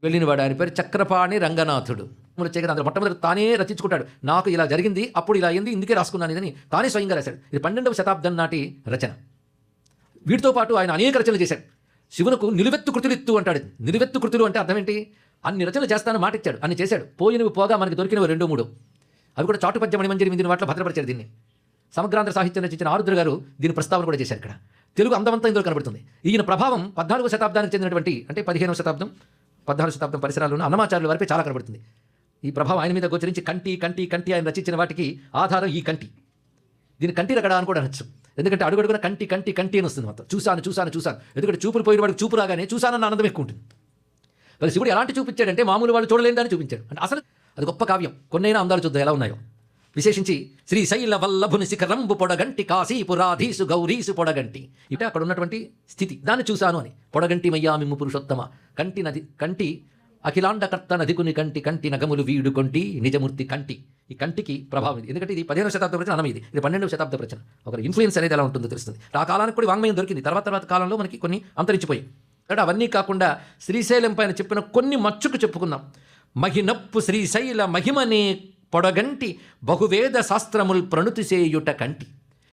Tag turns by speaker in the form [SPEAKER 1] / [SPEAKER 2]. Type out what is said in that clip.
[SPEAKER 1] వెళ్ళినవాడు. ఆయన పేరు చక్రపాణి రంగనాథుడు. అందులో మొట్టమొదటి తానే రచించుకుంటాడు. నాకు ఇలా జరిగింది, అప్పుడు ఇలా అయింది, ఇందుకే రాసుకున్నాను ఇదని తానే స్వయంగా రాశాడు. ఇది 12వ శతాబ్దం నాటి రచన. వీటితో పాటు ఆయన అనేక రచనలు చేశాడు. శివునకు నిలువెత్తు కృతులిత్తు అంటాడు. నిలువెత్తు కృతులు అంటే అర్థం ఏంటి? అన్ని రచనలు చేస్తాను మాట ఇచ్చాడు, అన్ని చేశాడు. పోయినవి పోగా మనకి దొరికినవి 2-3. అవి కూడా చాటుపద్య మణిమంజరి విందిన వాటిలో భద్రపరిచారు దీన్ని. సమగ్రాంధ్ర సాహిత్యం రచించిన ఆరుద్ర గారు దీని ప్రస్తావన కూడా చేశారు. ఇక్కడ తెలుగు అందమంతా ఇందులో కనబడుతుంది. ఈయన ప్రభావం 14వ శతాబ్దానికి చెందినటువంటి, అంటే 15వ శతాబ్దం 14వ శతాబ్దం పరిసరాల్లో అన్నమాచార్యుల వరకే చాలా కనబడుతుంది. ఈ ప్రభావం ఆయన మీద గోచరించి కంటి ఆయన రచించిన వాటికి ఆధారం ఈ కంటి. దీని కంటి రగడా అని కూడా అనొచ్చు. ఎందుకంటే అడుగడుగున కంటి అని వస్తుంది మొత్తం. చూశాను. ఎందుకంటే చూపులు పోయిన వాడికి చూపు రాగానే చూశానన్న ఆనందం ఎక్కువ ఉంటుంది. మరి శివుడు ఎలాంటి చూపించాడంటే మామూలు వాళ్ళు చూడలేని దాన్ని చూపించాడు. అంటే అసలు అది గొప్ప కావ్యం. కొన్నైనా అందాలు చూద్దాం ఎలా ఉన్నాయో. విశేషించి శ్రీశైల వల్లభుని శిఖరంబు పొడగంటి కాశీపురాధీసు గౌరీసు పొడగంటి, ఇటే అక్కడ ఉన్నటువంటి స్థితి దాన్ని చూశాను అని. పొడగంటి మయ్యామిమ్ము పురుషోత్తమ కంటి అఖిలాండకర్త నదికుని కంటి నగములు వీడు కొంటి నిజమూర్తి కంటి. ఈ కంటికి ప్రభావం ఇది. ఎందుకంటే ఇది 15వ శతాబ్దం రచన, అన్నమయ్యేది ఇది 12వ శతాబ్దం రచన. ఒక ఇన్ఫ్లుయెన్స్ అనేది ఎలా ఉంటుందో తెలుస్తుంది. ఆ కాలానికి కూడా వాంగ్మయం దొరికింది. తర్వాత కాలంలో మనకి కొన్ని అంతరించిపోయాయి. అంటే అవన్నీ కాకుండా శ్రీశైలం పైన చెప్పిన కొన్ని మచ్చుకు చెప్పుకుందాం. మహినప్పు శ్రీశైల మహిమనే పొడగంటి బహువేద శాస్త్రముల్ ప్రణుతి చేయుట కంటి.